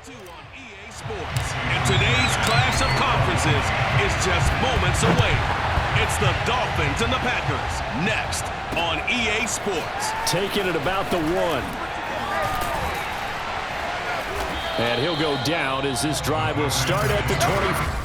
2 on EA Sports. And today's clash of conferences is just moments away. It's the Dolphins and the Packers next on EA Sports. Taking it about the 1. And he'll go down as this drive will start at the 20.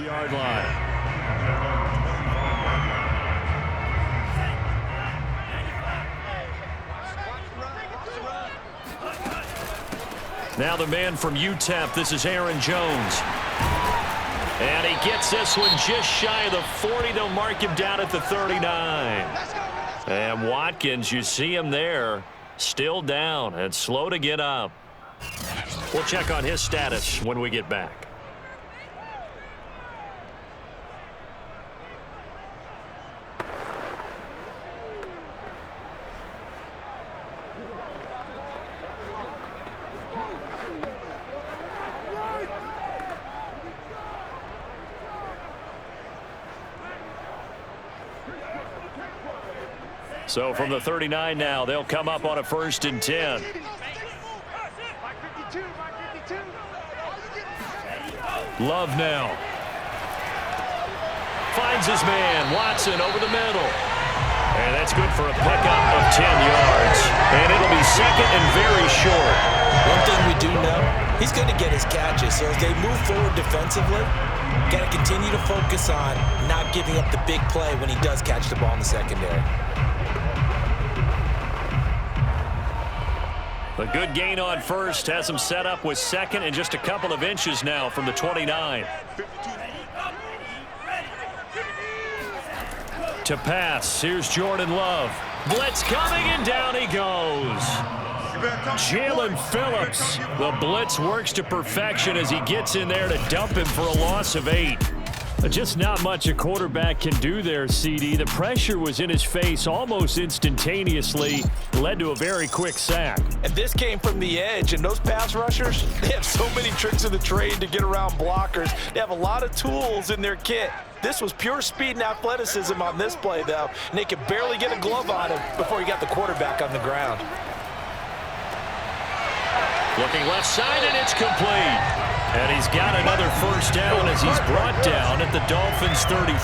Yard line. Now the man from UTEP, this is Aaron Jones. And he gets this one just shy of the 40. They'll mark him down at the 39. And Watkins, you see him there, still down and slow to get up. We'll check on his status when we get back. So from the 39 now, they'll come up on a 1st and 10. Love now. Finds his man, Watson, over the middle. And that's good for a pickup of 10 yards. And it'll be 2nd and very short. One thing we do know, he's going to get his catches. So as they move forward defensively, got to continue to focus on not giving up the big play when he does catch the ball in the secondary. A good gain on 1st, has him set up with 2nd and just a couple of inches now from the 29. To pass, here's Jordan Love. Blitz coming and down he goes. Jalen Phillips. The blitz works to perfection as he gets in there to dump him for a loss of 8. Just not much a quarterback can do there, CD. The pressure was in his face almost instantaneously, led to a very quick sack. And this came from the edge, and those pass rushers, they have so many tricks of the trade to get around blockers. They have a lot of tools in their kit. This was pure speed and athleticism on this play, though, and they could barely get a glove on him before he got the quarterback on the ground. Looking left side, and it's complete. And he's got another 1st down as he's brought down at the Dolphins' 33.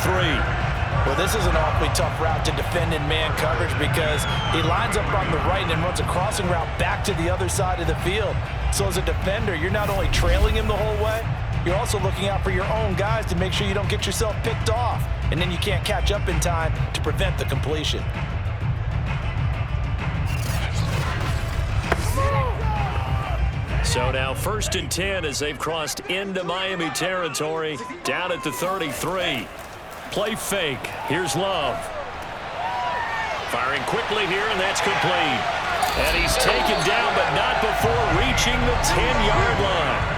Well, this is an awfully tough route to defend in man coverage because he lines up on the right and runs a crossing route back to the other side of the field. So as a defender, you're not only trailing him the whole way, you're also looking out for your own guys to make sure you don't get yourself picked off. And then you can't catch up in time to prevent the completion. So now 1st and 10 as they've crossed into Miami territory, down at the 33. Play fake. Here's Love. Firing quickly here, and that's complete. And he's taken down, but not before reaching the 10-yard line.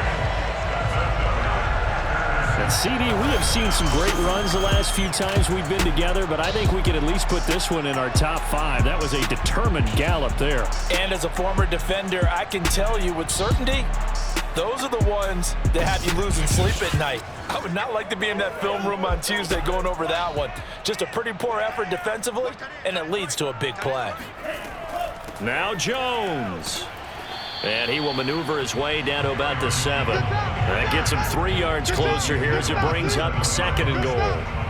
And CD, we have seen some great runs the last few times we've been together, but I think we can at least put this one in our top 5. That was a determined gallop there. And as a former defender, I can tell you with certainty, those are the ones that have you losing sleep at night. I would not like to be in that film room on Tuesday going over that one. Just a pretty poor effort defensively, and it leads to a big play. Now Jones. And he will maneuver his way down to about the 7. That gets him 3 yards closer here as it brings up 2nd and goal.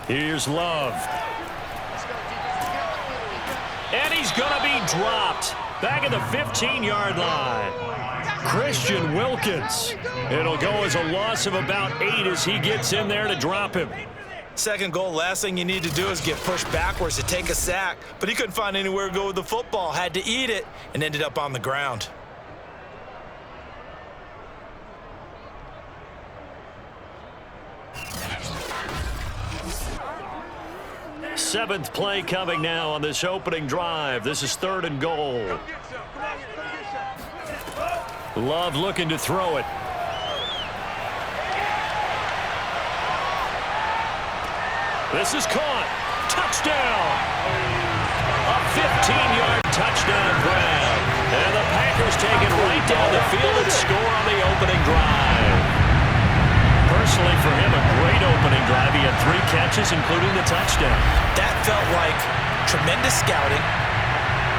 Here's Love. And he's going to be dropped back at the 15-yard line. Christian Wilkins. It'll go as a loss of about 8 as he gets in there to drop him. Second goal, last thing you need to do is get pushed backwards to take a sack. But he couldn't find anywhere to go with the football, had to eat it, and ended up on the ground. 7th play coming now on this opening drive. This is 3rd and goal. Love looking to throw it. This is caught. Touchdown. A 15-yard touchdown grab. And the Packers take it right down the field and score on the opening drive. Personally, for him, a great opening drive. He had 3 catches, including the touchdown. That felt like tremendous scouting,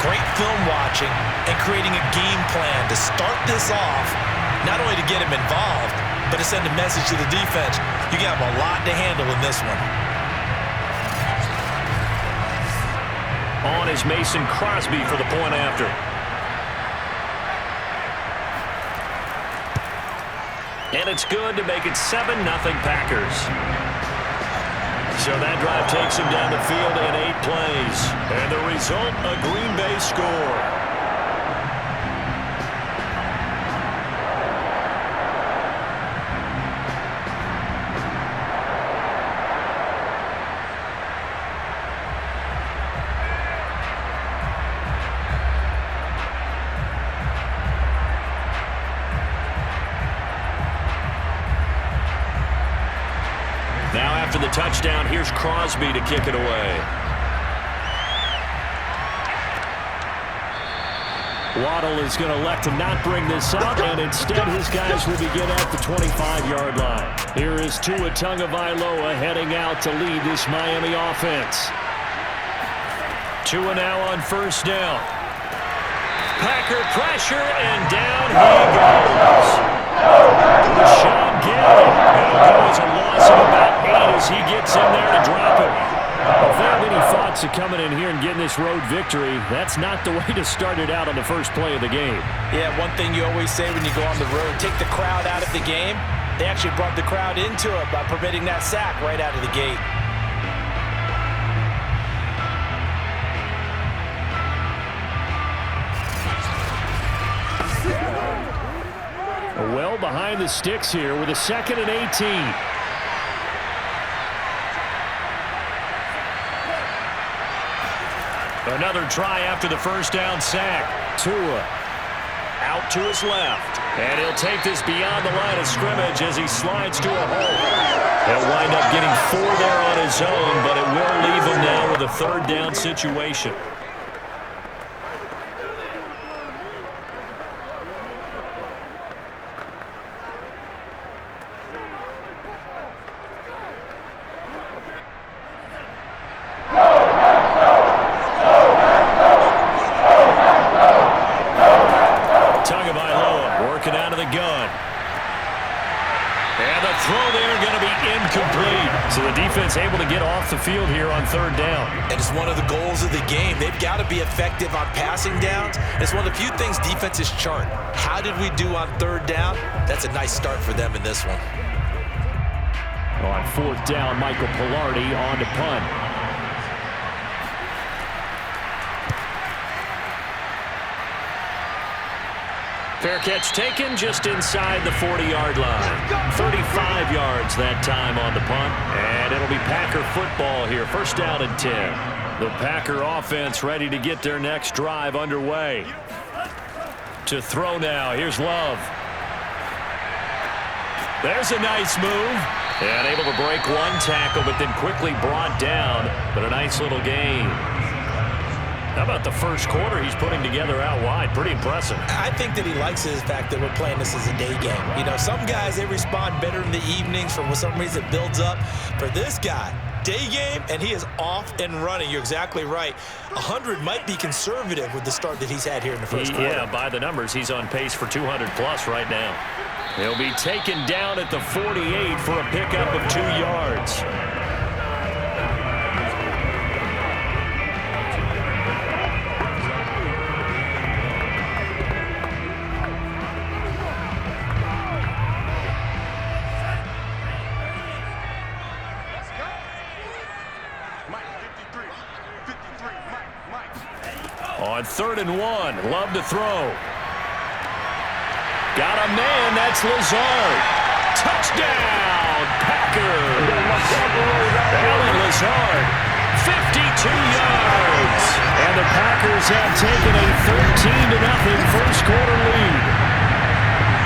great film watching, and creating a game plan to start this off, not only to get him involved, but to send a message to the defense. You got a lot to handle in this one. On is Mason Crosby for the point after. And it's good to make it 7-0 Packers. So that drive takes him down the field in 8 plays. And the result, a Green Bay score. Now after the touchdown, here's Crosby to kick it away. Waddle is going to elect to not bring this out, and instead his guys will begin at the 25-yard line. Here is Tua Tagovailoa heading out to lead this Miami offense. Tua now on 1st down. Packer pressure, and down he goes. Sean Galley. It'll go as a loss of about 8 as he gets in there to drop him. If they have any thoughts of coming in here and getting this road victory, that's not the way to start it out on the first play of the game. Yeah, one thing you always say when you go on the road, take the crowd out of the game. They actually brought the crowd into it by permitting that sack right out of the gate. Well behind the sticks here with a 2nd and 18. Another try after the 1st down sack. Tua out to his left. And he'll take this beyond the line of scrimmage as he slides to a hole. He'll wind up getting 4 there on his own, but it will leave him now with a 3rd down situation. And the throw there going to be incomplete. So the defense able to get off the field here on third down. And it's one of the goals of the game. They've got to be effective on passing downs. It's one of the few things defenses chart. How did we do on third down? That's a nice start for them in this one. On fourth down, Michael Pilardi on to punt. Fair catch taken just inside the 40-yard line. 35 yards that time on the punt. And it'll be Packer football here. First down and 10. The Packer offense ready to get their next drive underway. To throw now. Here's Love. There's a nice move. And able to break one tackle, but then quickly brought down. But a nice little gain. How about the first quarter he's putting together out wide? Pretty impressive. I think that he likes the fact that we're playing this as a day game. You know, some guys, they respond better in the evenings. For some reason, it builds up. For this guy, day game, and he is off and running. You're exactly right. 100 might be conservative with the start that he's had here in the first quarter. Yeah, by the numbers, he's on pace for 200-plus right now. He'll be taken down at the 48 for a pickup of 2 yards. On 3rd and 1, Love to throw. Got a man, that's Lazard. Touchdown, Packers. Allen Lazard, 52 yards. And the Packers have taken a 13-0 first quarter lead.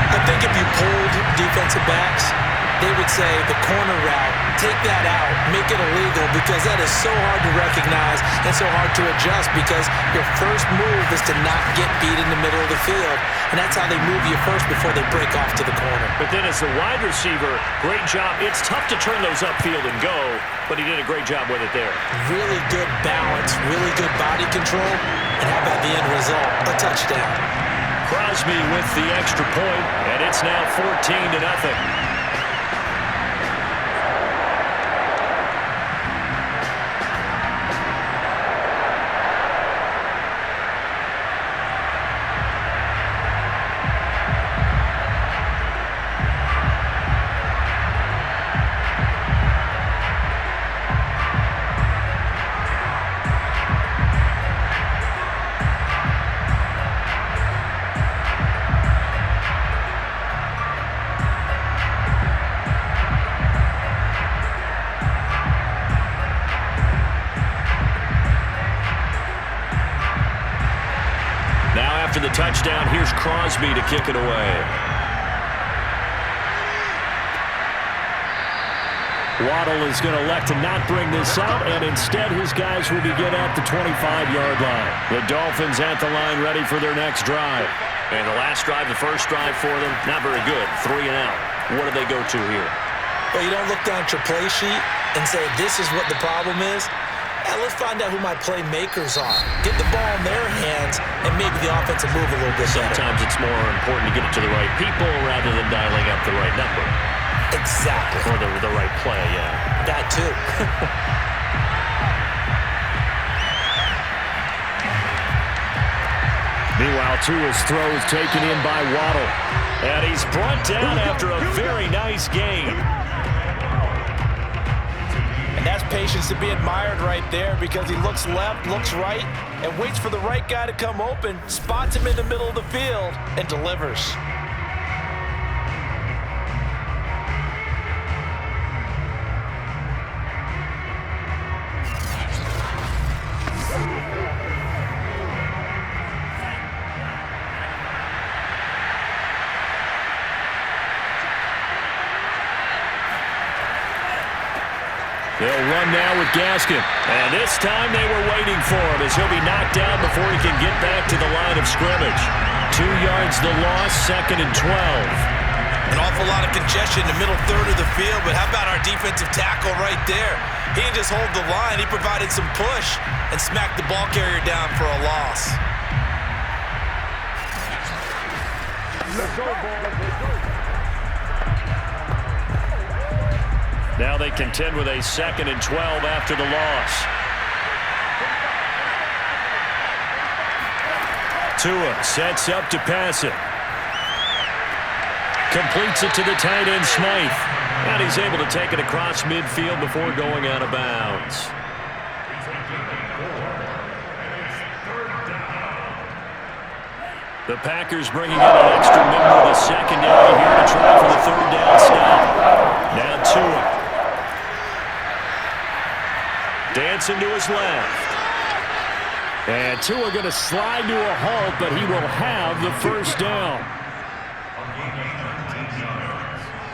I think if you pulled defensive backs, they would say the corner route, take that out, make it illegal, because that is so hard to recognize and so hard to adjust, because your first move is to not get beat in the middle of the field. And that's how they move you first before they break off to the corner. But then as the wide receiver, great job. It's tough to turn those upfield and go, but he did a great job with it there. Really good balance, really good body control. And how about the end result? A touchdown. Crosby with the extra point, and it's now 14-0. After the touchdown, here's Crosby to kick it away. Waddle is going to elect to not bring this out, and instead his guys will begin at the 25-yard line. The Dolphins at the line ready for their next drive. And the last drive, the first drive for them, not very good. 3 and out. What do they go to here? Well, you don't look down at your play sheet and say, this is what the problem is. Now let's find out who my playmakers are. Get the ball in their hands, and maybe the offense will move a little bit better. Sometimes it's more important to get it to the right people rather than dialing up the right number. Exactly. Or the right play, yeah. That too. Meanwhile, Tua's throw is taken in by Waddle. And he's brought down after a very nice game. And that's patience to be admired right there, because he looks left, looks right, and waits for the right guy to come open, spots him in the middle of the field, and delivers. They'll run now with Gaskin. And this time they were waiting for him, as he'll be knocked down before he can get back to the line of scrimmage. 2 yards the loss, 2nd and 12. An awful lot of congestion in the middle third of the field, but how about our defensive tackle right there? He didn't just hold the line, he provided some push and smacked the ball carrier down for a loss. Let's go, boys. Let's go. Now they contend with a 2nd and 12 after the loss. Tua sets up to pass it. Completes it to the tight end, Smythe. And he's able to take it across midfield before going out of bounds. The Packers bringing in an extra member of the secondary here to try for the 3rd down stop. Now Tua. Dancing to his left. And Tua going to slide to a halt, but he will have the 1st down.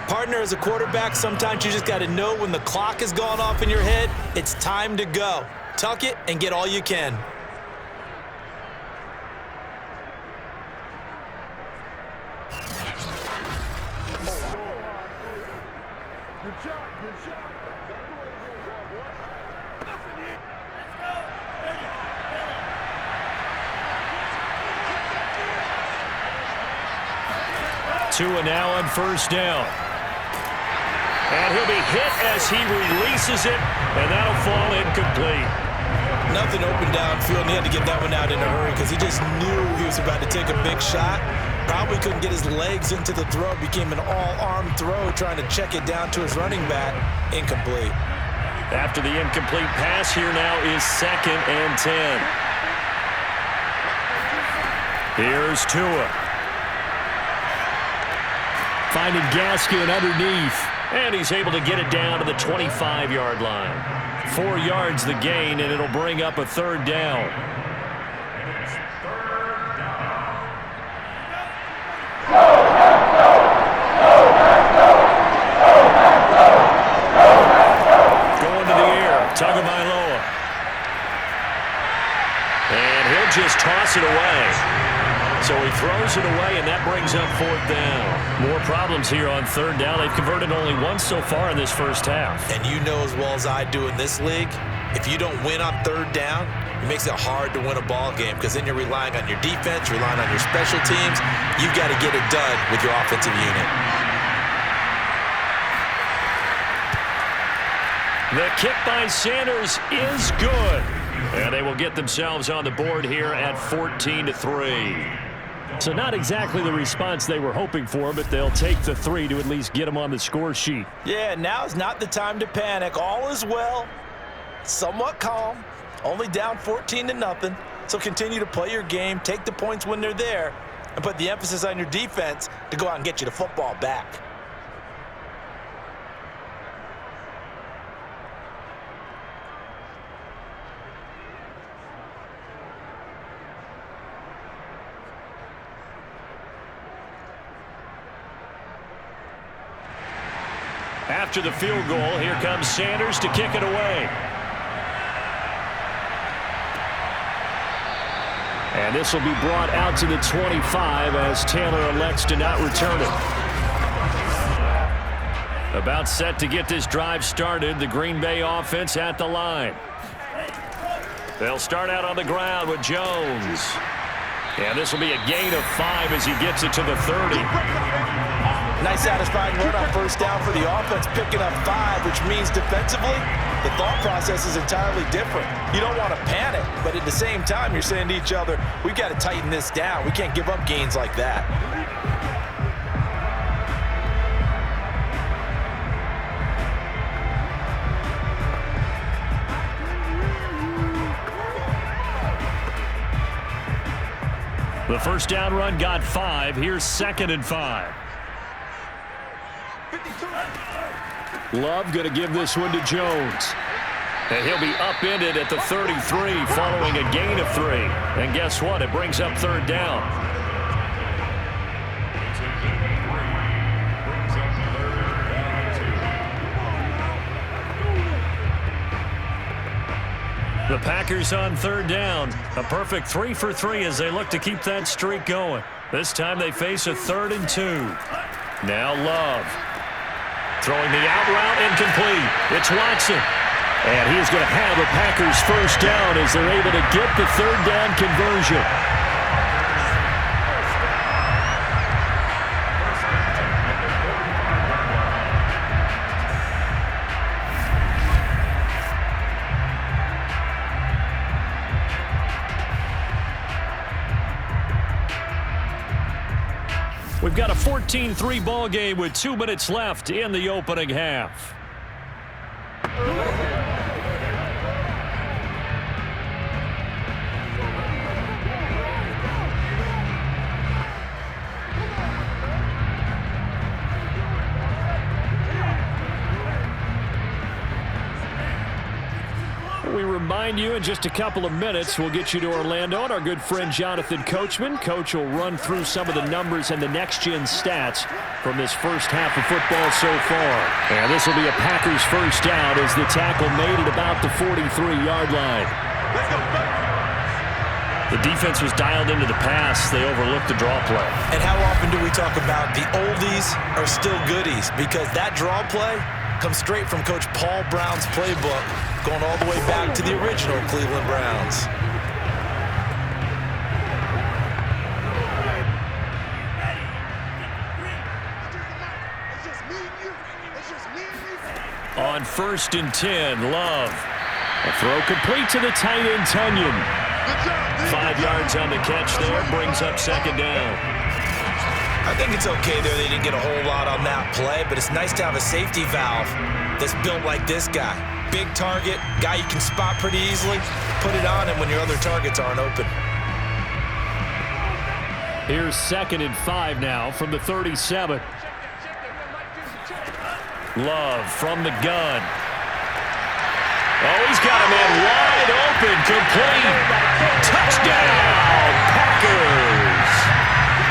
Partner, as a quarterback, sometimes you just got to know when the clock has gone off in your head, it's time to go. Tuck it and get all you can. Tua now on 1st down. And he'll be hit as he releases it, and that'll fall incomplete. Nothing open downfield, and he had to get that one out in a hurry because he just knew he was about to take a big shot. Probably couldn't get his legs into the throw. Became an all-arm throw, trying to check it down to his running back. Incomplete. After the incomplete pass, here now is 2nd and 10. Here's Tua. Finding Gaskin underneath. And he's able to get it down to the 25-yard line. 4 yards the gain, and it'll bring up a 3rd down. Going to the air, Tagovailoa. And he'll just toss it away. So he throws it away, and that brings up 4th down. More problems here on 3rd down. They've converted only once so far in this first half. And you know as well as I do in this league, if you don't win on 3rd down, it makes it hard to win a ball game because then you're relying on your defense, relying on your special teams. You've got to get it done with your offensive unit. The kick by Sanders is good. And they will get themselves on the board here at 14-3. So not exactly the response they were hoping for, but they'll take the 3 to at least get them on the score sheet. Yeah, now is not the time to panic. All is well, somewhat calm, only down 14-0. So continue to play your game, take the points when they're there, and put the emphasis on your defense to go out and get you the football back. After the field goal, here comes Sanders to kick it away. And this will be brought out to the 25 as Taylor elects to not return it. About set to get this drive started, the Green Bay offense at the line. They'll start out on the ground with Jones. And this will be a gain of 5 as he gets it to the 30. Nice satisfying run on 1st down for the offense, picking up 5, which means defensively, the thought process is entirely different. You don't want to panic, but at the same time, you're saying to each other, we've got to tighten this down. We can't give up gains like that. The 1st down run got 5. Here's 2nd and 5. Love going to give this one to Jones. And he'll be upended at the 33 following a gain of 3. And guess what? It brings up 3rd down. The Packers on 3rd down. A perfect 3 for 3 as they look to keep that streak going. This time they face a 3rd and 2. Now Love. Throwing the out route incomplete. It's Watson. And he is going to have a Packers 1st down as they're able to get the 3rd down conversion. got a 14-3 ball game with 2 minutes left in the opening half. We remind you in just a couple of minutes, we'll get you to Orlando and our good friend Jonathan Coachman. Coach will run through some of the numbers and the next-gen stats from this first half of football so far. And this will be a Packers first down as the tackle made at about the 43-yard line. The defense was dialed into the pass. They overlooked the draw play. And how often do we talk about the oldies are still goodies? Because that draw play comes straight from Coach Paul Brown's playbook, going all the way back to the original Cleveland Browns. On 1st and 10, Love. A throw complete to the tight end, Tunyon. 5 yards on the catch there, brings up second down. I think it's okay there. They didn't get a whole lot on that play, but it's nice to have a safety valve that's built like this guy. Big target, guy you can spot pretty easily. Put it on him when your other targets aren't open. Here's 2nd and 5 now from the 37. Love from the gun. Oh, he's got a man wide open, complete. Touchdown, Packers.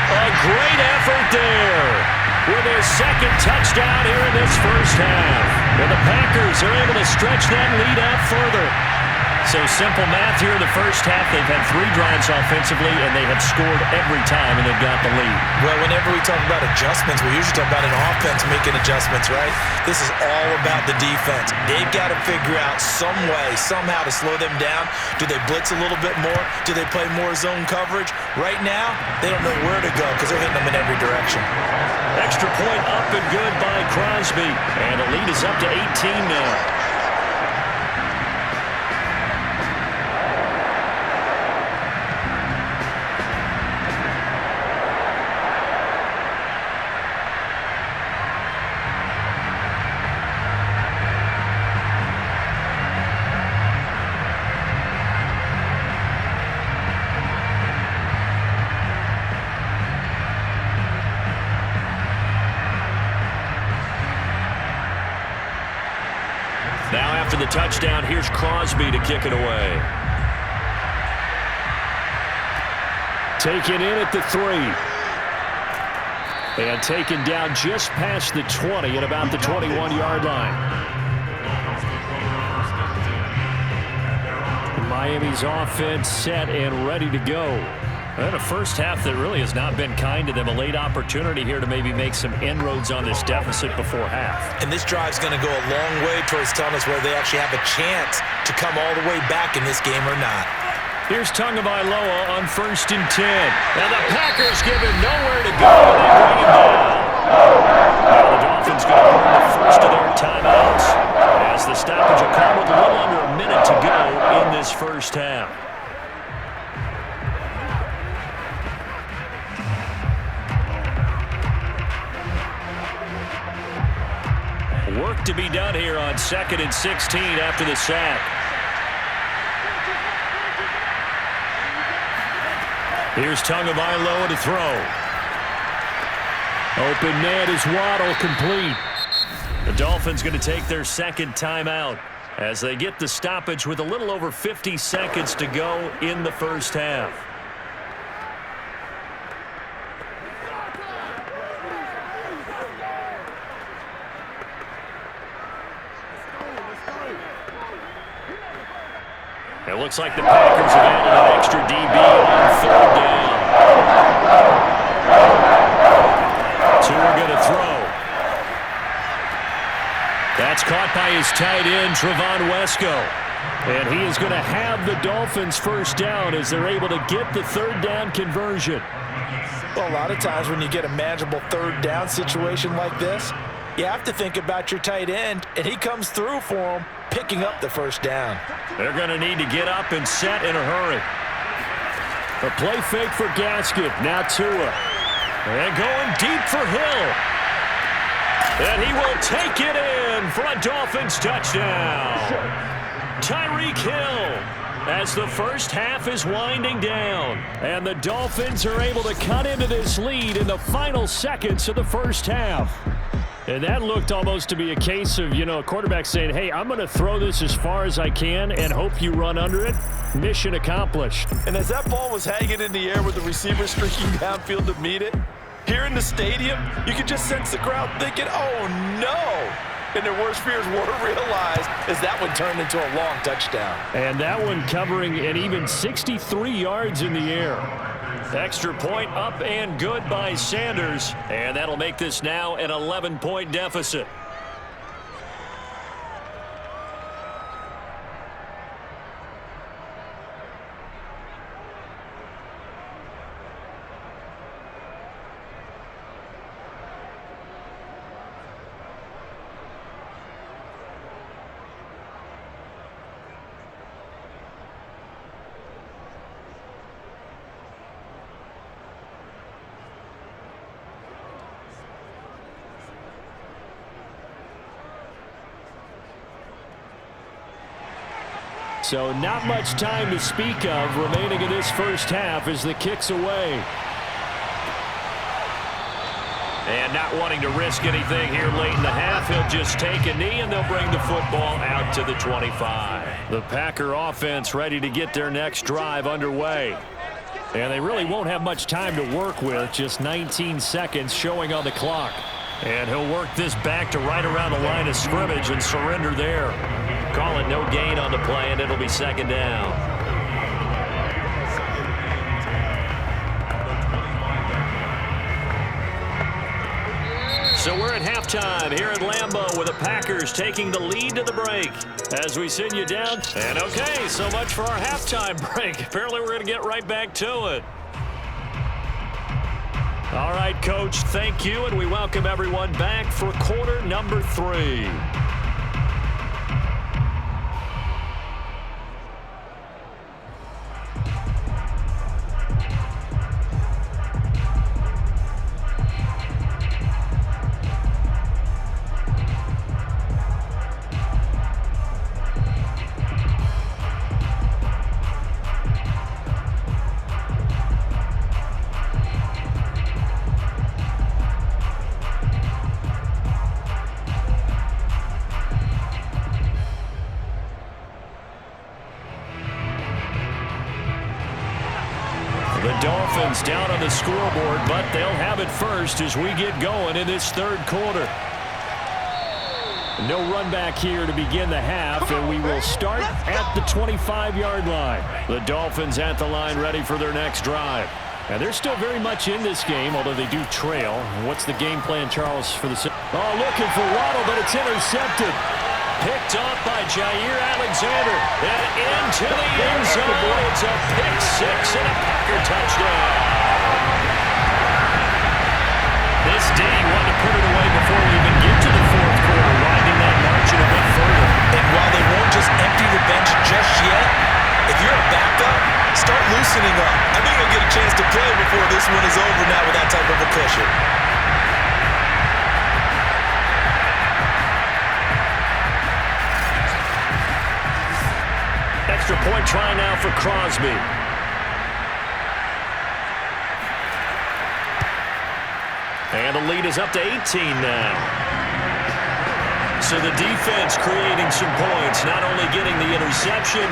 A great effort there with his second touchdown here in this first half. Well, the Packers are able to stretch that lead out further. So simple math here in the first half. They've had 3 drives offensively, and they have scored every time, and they've got the lead. Well, whenever we talk about adjustments, we usually talk about an offense making adjustments, right? This is all about the defense. They've got to figure out some way, somehow to slow them down. Do they blitz a little bit more? Do they play more zone coverage? Right now, they don't know where to go because they're hitting them in every direction. Extra point up and good by Crosby, and the lead is up to 18 now. Now after the touchdown, here's Crosby to kick it away. Taken in at the 3. And taken down just past the 20 at about the 21-yard line. Miami's offense set and ready to go. And a first half that really has not been kind to them. A late opportunity here to maybe make some inroads on this deficit before half. And this drive's going to go a long way towards telling us whether they actually have a chance to come all the way back in this game or not. Here's Tagovailoa on 1st and 10. Now the Packers give him nowhere to go. They bring him down. Now the Dolphins going to burn the first of their timeouts as the stoppage will come with a little under a minute to go in this first half. Work to be done here on 2nd and 16 after the sack. Here's Tagovailoa to throw. Open man is Waddle, complete. The Dolphins going to take their second timeout as they get the stoppage with a little over 50 seconds to go in the first half. It looks like the Packers have added an extra DB on 3rd down. 2 are going to throw. That's caught by his tight end, Trevon Wesco. And he is going to have the Dolphins first down as they're able to get the 3rd down conversion. Well, a lot of times when you get a manageable 3rd down situation like this, you have to think about your tight end, and he comes through for him, picking up the first down. They're going to need to get up and set in a hurry. A play fake for Gasket. Now Tua. And going deep for Hill. And he will take it in for a Dolphins touchdown. Tyreek Hill, as the first half is winding down. And the Dolphins are able to cut into this lead in the final seconds of the first half. And that looked almost to be a case of, a quarterback saying, hey, I'm going to throw this as far as I can and hope you run under it. Mission accomplished. And as that ball was hanging in the air with the receiver streaking downfield to meet it, here in the stadium, you could just sense the crowd thinking, oh, no. And their worst fears were realized as that one turned into a long touchdown. And that one covering an even 63 yards in the air. Extra point up and good by Sanders. And that'll make this now an 11-point deficit. So not much time to speak of remaining in this first half as the kick's away. And not wanting to risk anything here late in the half, he'll just take a knee and they'll bring the football out to the 25. The Packer offense ready to get their next drive underway. And they really won't have much time to work with, just 19 seconds showing on the clock. And he'll work this back to right around the line of scrimmage and surrender there. Call it no gain on the play, and it'll be second down. So we're at halftime here at Lambeau with the Packers taking the lead to the break. As we send you down. And okay, so much for our halftime break. Apparently we're going to get right back to it. All right, Coach, thank you, and we welcome everyone back for quarter number 3. Dolphins down on the scoreboard, but they'll have it first as we get going in this third quarter. No run back here to begin the half, and we will start at the 25-yard line. The Dolphins at the line ready for their next drive. And they're still very much in this game, although they do trail. What's the game plan, Charles, for the... Oh, looking for Waddle, but it's intercepted. Picked off by Jair Alexander. And into the end zone. It's a pick six and a Packer touchdown. This D wanted to put it away before we even get to the fourth quarter, winding that margin a bit further. And while they won't just empty the bench just yet, if you're a backup, start loosening up. I think you'll get a chance to play before this one is over now with that type of a cushion. Extra point try now for Crosby. And the lead is up to 18 now. So the defense creating some points, not only getting the interception,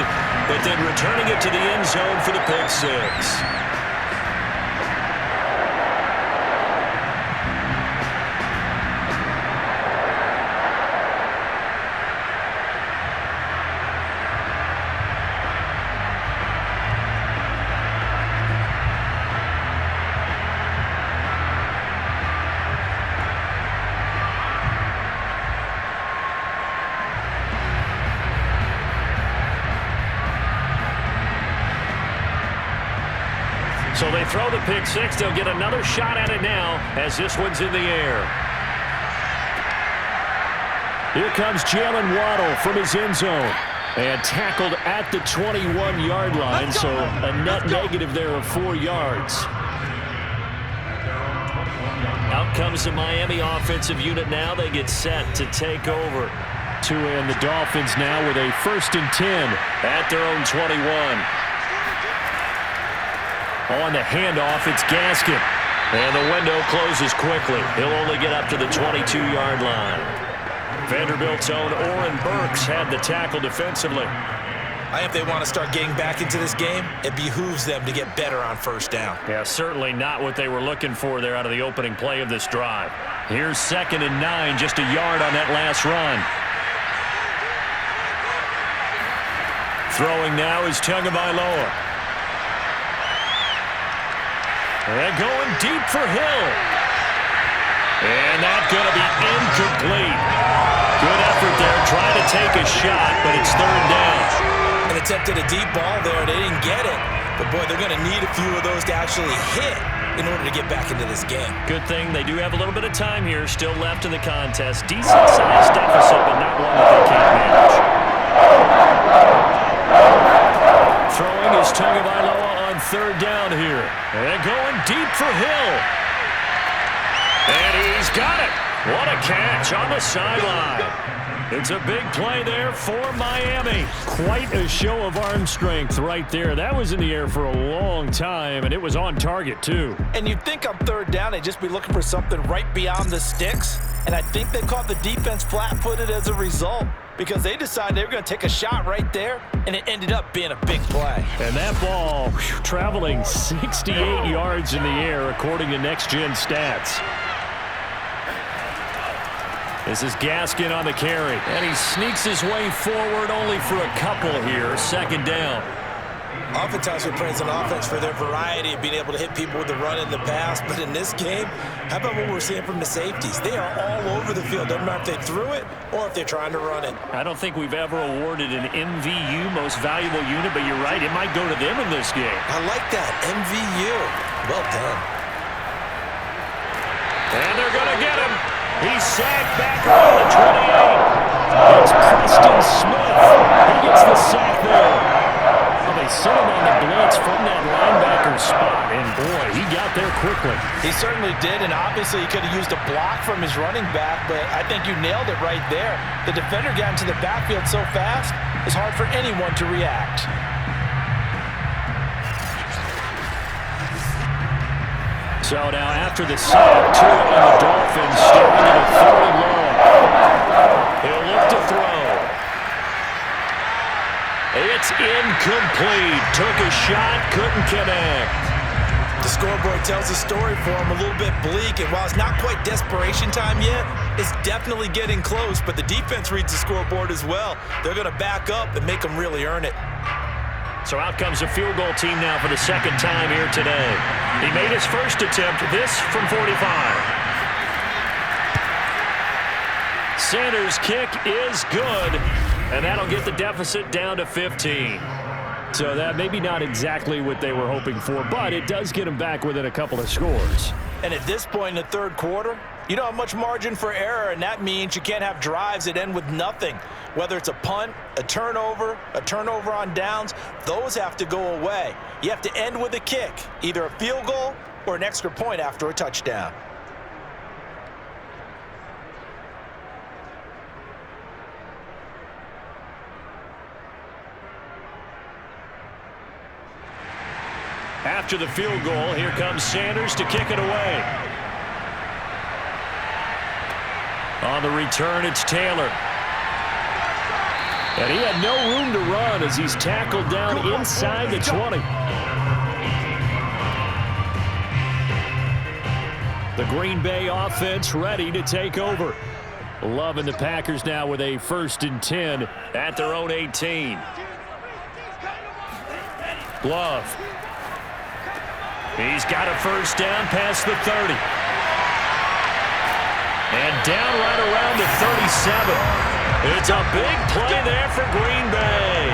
but then returning it to the end zone for the pick six. So they throw the pick six. They'll get another shot at it now as this one's in the air. Here comes Jalen Waddle from his end zone. And tackled at the 21-yard line, so a net negative there of 4 yards. comes the Miami offensive unit now. They get set to take over. And the Dolphins now with a 1st and 10 at their own 21. On the handoff, it's Gaskin. And the window closes quickly. He'll only get up to the 22-yard line. Vanderbilt's own Oren Burks had the tackle defensively. If they want to start getting back into this game, it behooves them to get better on 1st down. Yeah, certainly not what they were looking for there out of the opening play of this drive. Here's 2nd and 9, just a yard on that last run. Throwing now is Tagovailoa. And going deep for Hill. And that's going to be incomplete. Good effort there, trying to take a shot, but it's 3rd down. And attempted a deep ball there. They didn't get it. But, boy, they're going to need a few of those to actually hit in order to get back into this game. Good thing they do have a little bit of time here still left in the contest. Decent-sized deficit, but not one that they can't manage. Throwing is Tagovailoa on 3rd down here. And going deep for Hill. And he's got it. What a catch on the sideline. It's a big play there for Miami. Quite a show of arm strength right there. That was in the air for a long time, and it was on target, too. And you'd think on 3rd down they'd just be looking for something right beyond the sticks. And I think they caught the defense flat-footed as a result, because they decided they were going to take a shot right there, and it ended up being a big play. And that ball traveling 68 yards in the air, according to Next Gen Stats. This is Gaskin on the carry. And he sneaks his way forward only for a couple here. 2nd down. Oftentimes we praise an offense for their variety of being able to hit people with the run and the pass. But in this game, how about what we're seeing from the safeties? They are all over the field. Doesn't matter if they threw it or if they're trying to run it. I don't think we've ever awarded an MVU, most valuable unit, but you're right. It might go to them in this game. I like that. MVU. Well done. And they're going to get him. He's sacked back around the 28. It's Preston Smith. He gets the sack there. Well, they sent him on the blitz from that linebacker spot, and boy, he got there quickly. He certainly did, and obviously he could have used a block from his running back, but I think you nailed it right there. The defender got into the backfield so fast, it's hard for anyone to react. So now after the sack, Tua and the Dolphins staring at a 3rd and long. He'll look to throw. It's incomplete. Took a shot, couldn't connect. The scoreboard tells the story for him, a little bit bleak, and while it's not quite desperation time yet, it's definitely getting close, but the defense reads the scoreboard as well. They're going to back up and make them really earn it. So out comes a field goal team now for the 2nd time here today. He made his first attempt, this from 45. Sanders' kick is good, and that'll get the deficit down to 15. So that maybe not exactly what they were hoping for, but it does get them back within a couple of scores. And at this point in the 3rd quarter, you don't have much margin for error, and that means you can't have drives that end with nothing. Whether it's a punt, a turnover on downs, those have to go away. You have to end with a kick, either a field goal or an extra point after a touchdown. After the field goal, here comes Sanders to kick it away. On the return, it's Taylor. And he had no room to run as he's tackled down inside the 20. The Green Bay offense ready to take over. Love and the Packers now with a 1st and 10 at their own 18. Love. He's got a 1st down past the 30. And down right around the 37. It's a big play there for Green Bay.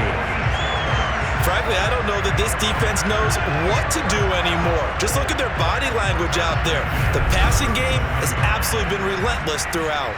Frankly, I don't know that this defense knows what to do anymore. Just look at their body language out there. The passing game has absolutely been relentless throughout.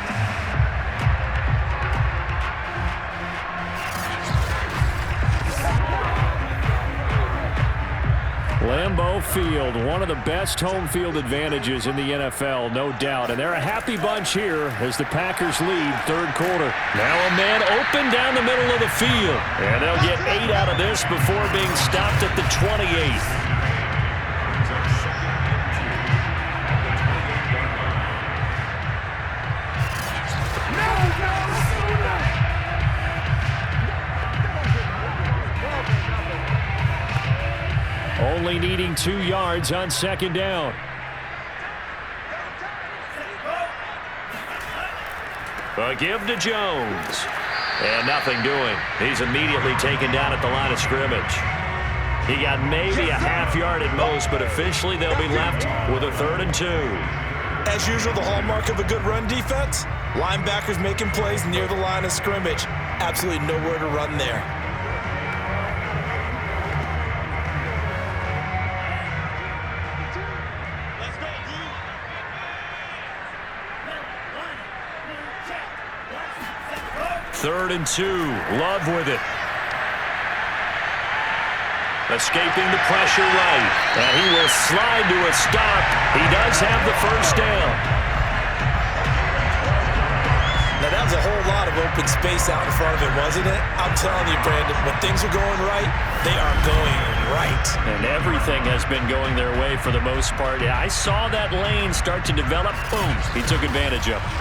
Lamb Lambeau Field, one of the best home field advantages in the NFL, no doubt. And they're a happy bunch here as the Packers lead third quarter. Now a man open down the middle of the field. And they'll get 8 out of this before being stopped at the 28th. Only needing 2 yards on second down. A give to Jones. And nothing doing. He's immediately taken down at the line of scrimmage. He got maybe a half yard at most, but officially they'll be left with a 3rd and 2. As usual, the hallmark of a good run defense, linebackers making plays near the line of scrimmage. Absolutely nowhere to run there. Third and 2. Love with it. Escaping the pressure right. And he will slide to a stop. He does have the first down. Now, that was a whole lot of open space out in front of him, wasn't it? I'm telling you, Brandon, when things are going right, they are going right. And everything has been going their way for the most part. I saw that lane start to develop. Boom. He took advantage of it.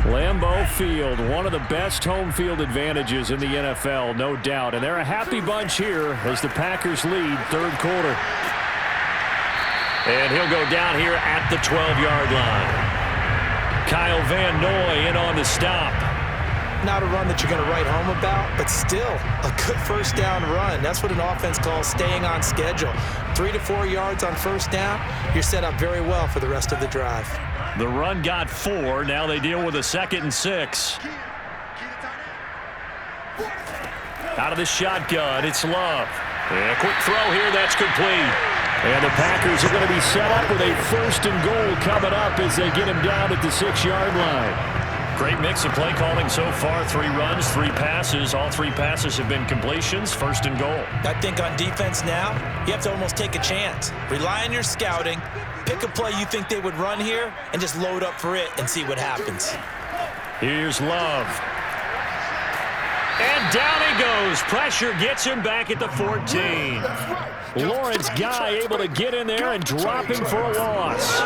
Lambeau Field, one of the best home field advantages in the NFL, no doubt. And they're a happy bunch here as the Packers lead third quarter. And he'll go down here at the 12-yard line. Kyle Van Noy in on the stop. Not a run that you're going to write home about, but still a good first down run. That's what an offense calls staying on schedule. 3 to 4 yards on first down, you're set up very well for the rest of the drive. The run got 4. Now they deal with a 2nd and 6. Out of the shotgun, it's Love. And a quick throw here, that's complete. And the Packers are going to be set up with a 1st and goal coming up as they get him down at the 6-yard line. Great mix of play calling so far. 3 runs, 3 passes. All 3 passes have been completions. 1st and goal. I think on defense now, you have to almost take a chance. Rely on your scouting. Pick a play you think they would run here and just load up for it and see what happens. Here's Love. And down he goes. Pressure gets him back at the 14. Lawrence Guy able to get in there and drop him for a loss.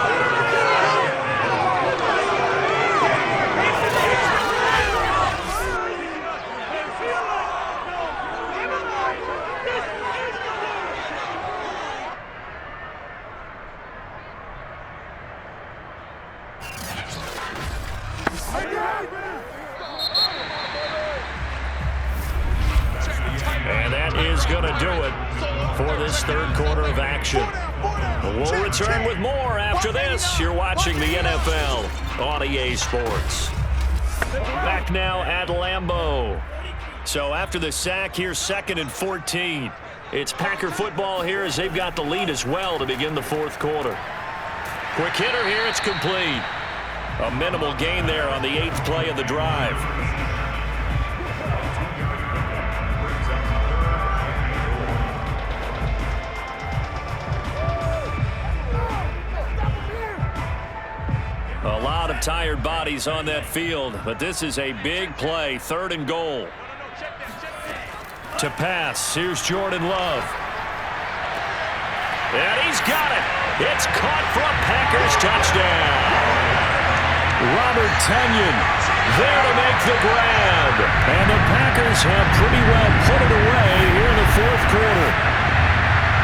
And that is going to do it for this third quarter of action. We'll return with more after this. You're watching the NFL on EA Sports. Back now at Lambeau. So after the sack, here's 2nd and 14. It's Packer football here as they've got the lead as well to begin the fourth quarter. Quick hitter here, it's complete. A minimal gain there on the 8th play of the drive. A lot of tired bodies on that field, but this is a big play. 3rd and goal. To pass, here's Jordan Love. And he's got it. It's caught for a Packers touchdown. Robert Tonyan there to make the grab. And the Packers have pretty well put it away here in the fourth quarter.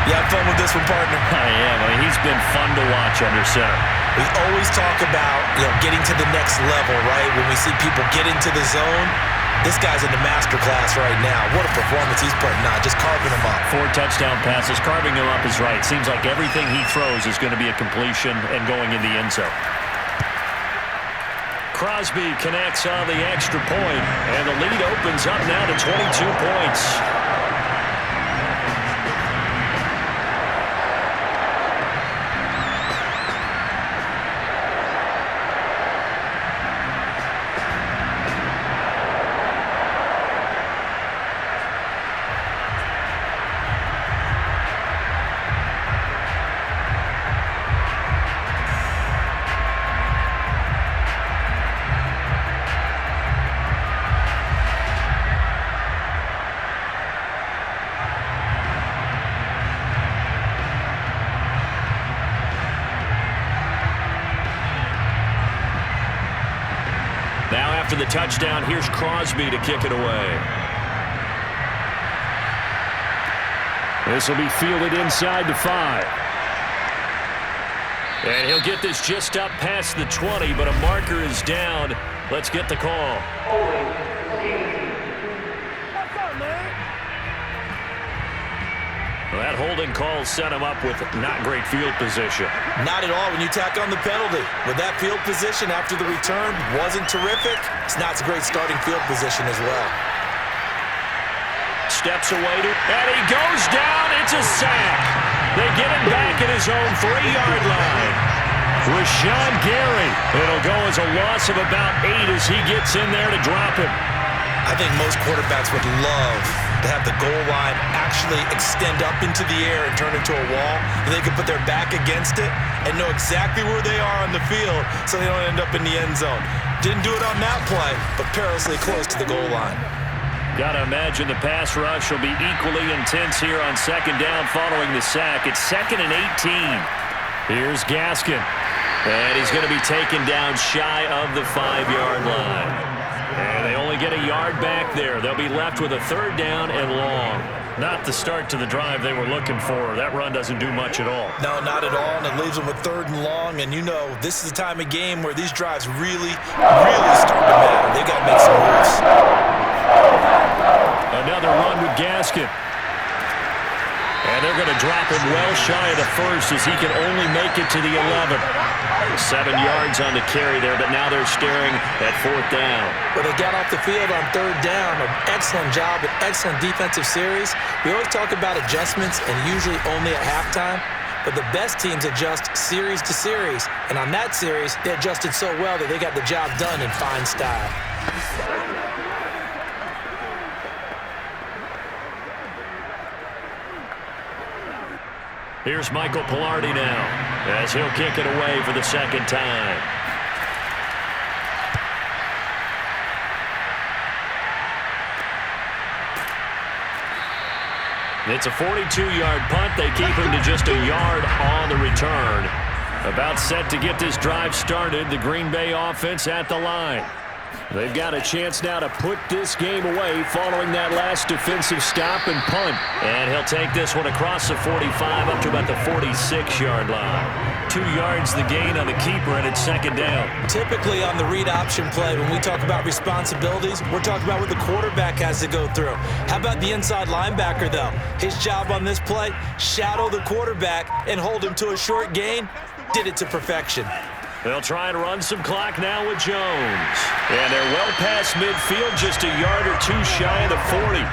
You have fun with this one, partner? I am. I mean, he's been fun to watch under center. We always talk about, getting to the next level, right? When we see people get into the zone, this guy's in the master class right now. What a performance he's putting on, just carving them up. 4 touchdown passes, carving them up is right. Seems like everything he throws is going to be a completion and going in the end zone. Crosby connects on the extra point, and the lead opens up now to 22 points. after the touchdown. Here's Crosby to kick it away. This will be fielded inside the 5. And he'll get this just up past the 20, but a marker is down. Let's get the call. Well, that holding call set him up with not great field position. Not at all when you tack on the penalty. With that field position after the return wasn't terrific, it's not a great starting field position as well. Steps away and he goes down. It's a sack. They get him back at his own 3-yard line. Rashawn Gary. It'll go as a loss of about 8 as he gets in there to drop him. I think most quarterbacks would love to have the goal line actually extend up into the air and turn into a wall, and they can put their back against it and know exactly where they are on the field so they don't end up in the end zone. Didn't do it on that play, but perilously close to the goal line. Got to imagine the pass rush will be equally intense here on second down following the sack. It's 2nd and 18. Here's Gaskin. And he's going to be taken down shy of the 5-yard line. And they only get a yard back there. They'll be left with a 3rd down and long. Not the start to the drive they were looking for. That run doesn't do much at all. No, not at all, and it leaves them with 3rd and long. And you know, this is the time of game where these drives really start to matter. They got to make some moves. Another run with Gaskin. And they're going to drop him well shy of the 1st as he can only make it to the 11. 7 yards on the carry there, but now they're staring at 4th down. Well, they got off the field on 3rd down. An excellent job, an excellent defensive series. We always talk about adjustments and usually only at halftime, but the best teams adjust series to series. And on that series, they adjusted so well that they got the job done in fine style. Here's Michael Pilardi now as he'll kick it away for the 2nd time. It's a 42-yard punt. They keep him to just a yard on the return. About set to get this drive started. The Green Bay offense at the line. They've got a chance now to put this game away following that last defensive stop and punt. And he'll take this one across the 45 up to about the 46-yard line. 2 yards the gain on the keeper, and it's 2nd down. Typically on the read option play, when we talk about responsibilities, we're talking about what the quarterback has to go through. How about the inside linebacker, though? His job on this play, shadow the quarterback and hold him to a short gain. Did it to perfection. They'll try and run some clock now with Jones. And they're well past midfield, just a yard or 2 shy of the 40.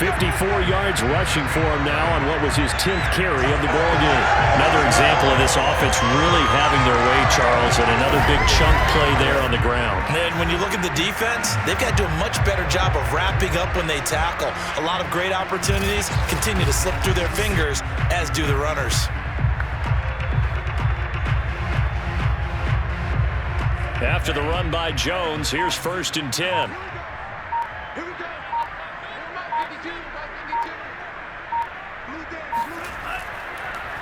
54 yards rushing for him now on what was his 10th carry of the ballgame. Another example of this offense really having their way, Charles, and another big chunk play there on the ground. And when you look at the defense, they've got to do a much better job of wrapping up when they tackle. A lot of great opportunities continue to slip through their fingers, as do the runners. After the run by Jones, here's 1st and 10.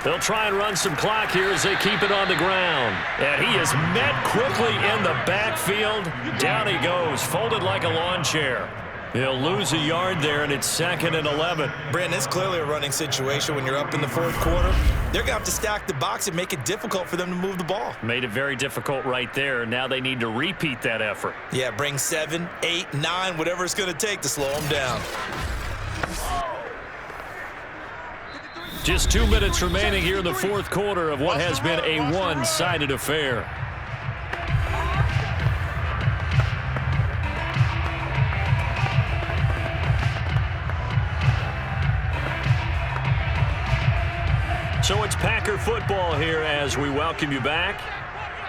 They'll try and run some clock here as they keep it on the ground. And he is met quickly in the backfield. Down he goes, folded like a lawn chair. He'll lose a yard there, and it's 2nd and 11. Brandon, it's clearly a running situation when you're up in the 4th quarter. They're going to have to stack the box and make it difficult for them to move the ball. Made it very difficult right there. Now they need to repeat that effort. Yeah, bring 7, 8, 9, whatever it's going to take to slow them down. Just 2 minutes remaining here in the 4th quarter of what has been a one-sided affair. So it's Packer football here as we welcome you back.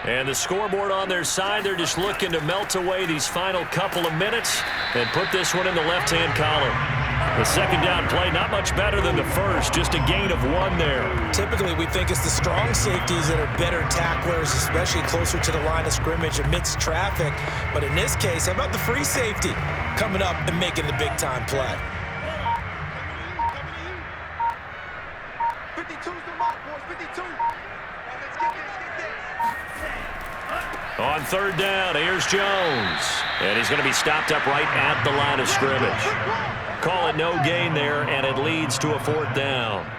And the scoreboard on their side, they're just looking to melt away these final couple of minutes and put this one in the left-hand column. The 2nd down play, not much better than the 1st, just a gain of 1 there. Typically, we think it's the strong safeties that are better tacklers, especially closer to the line of scrimmage amidst traffic. But in this case, how about the free safety coming up and making the big-time play? On third down, here's Jones. And he's going to be stopped up right at the line of scrimmage. Call it no gain there, and it leads to a fourth down.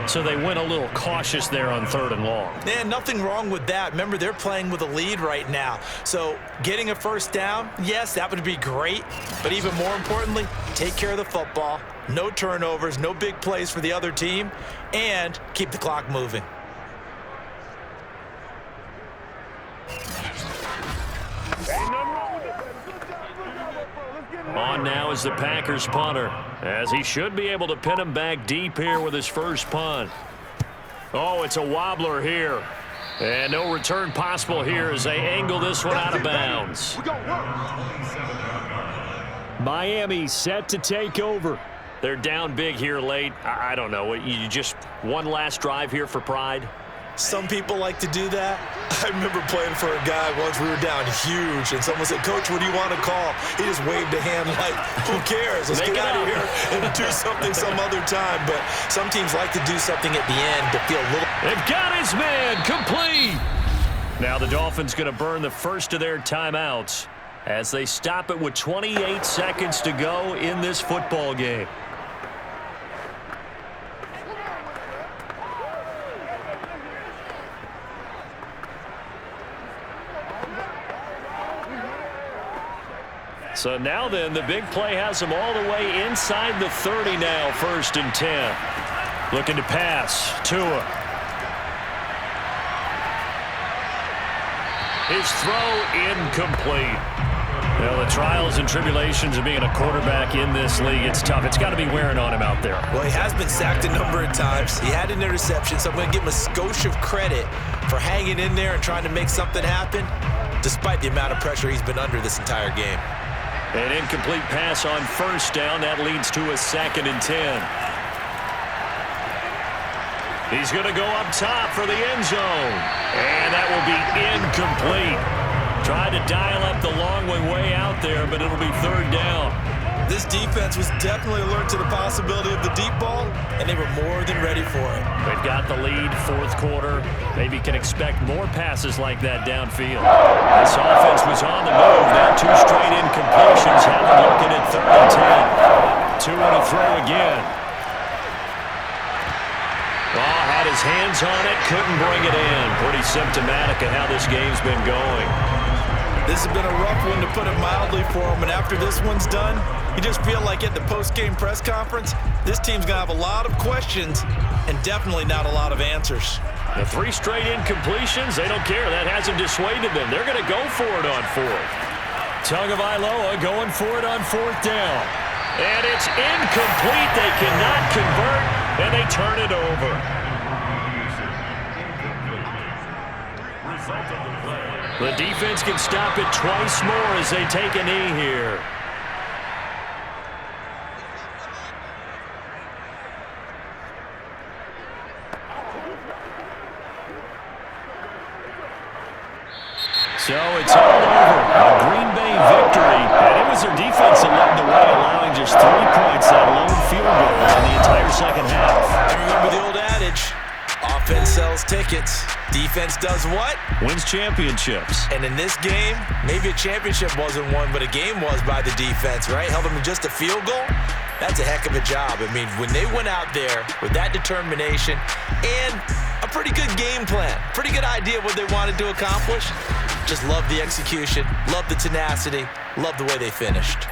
So they went a little cautious there on third and long. And nothing wrong with that. Remember, they're playing with a lead right now. So getting a first down, yes, that would be great. But even more importantly, take care of the football. No turnovers, no big plays for the other team, and keep the clock moving. On now is the Packers punter, as he should be able to pin him back deep here with his first punt. Oh, it's a wobbler here. And no return possible here as they angle this one out of bounds. Miami set to take over. They're down big here late. I don't know. You just one last drive here for pride? Some people like to do that. I remember playing for a guy once. We were down huge, and someone said, "Coach, what do you want to call?" He just waved a hand like, who cares? Let's get out of here and do something some other time. But some teams like to do something at the end to feel a little... They've got his man complete. Now the Dolphins going to burn the first of their timeouts as they stop it with 28 seconds to go in this football game. So now then, the big play has them all the way inside the 30 now, 1st and 10. Looking to pass. Tua. His throw incomplete. Well, the trials and tribulations of being a quarterback in this league, it's tough. It's got to be wearing on him out there. Well, he has been sacked a number of times. He had an interception, so I'm going to give him a skosh of credit for hanging in there and trying to make something happen, despite the amount of pressure he's been under this entire game. An incomplete pass on 1st down. That leads to a 2nd and 10. He's going to go up top for the end zone. And that will be incomplete. Tried to dial up the long way out there, but it'll be 3rd down. This defense was definitely alert to the possibility of the deep ball, and they were more than ready for it. They've got the lead, 4th quarter. Maybe can expect more passes like that downfield. This offense was on the move. Now 2 straight incompletions have them looking at 3rd and 10. 2 on a throw again. Oh, had his hands on it, couldn't bring it in. Pretty symptomatic of how this game's been going. This has been a rough one, to put it mildly, for him. And after this one's done, you just feel like at the post-game press conference, this team's going to have a lot of questions and definitely not a lot of answers. The 3 straight incompletions, they don't care. That hasn't dissuaded them. They're going to go for it on 4th. Tagovailoa going for it on 4th down. And it's incomplete. They cannot convert, and they turn it over. The defense can stop it twice more as they take a knee here. So it's all over. A Green Bay victory. And it was their defense that led the way, allowing just 3 points, that lone field goal in the entire second half. And remember the old adage, offense sells tickets. Defense does what? Wins championships. And in this game, maybe a championship wasn't won, but a game was by the defense, right? Held them to just a field goal. That's a heck of a job. I mean, when they went out there with that determination and a pretty good game plan, pretty good idea what they wanted to accomplish, just love the execution, love the tenacity, love the way they finished.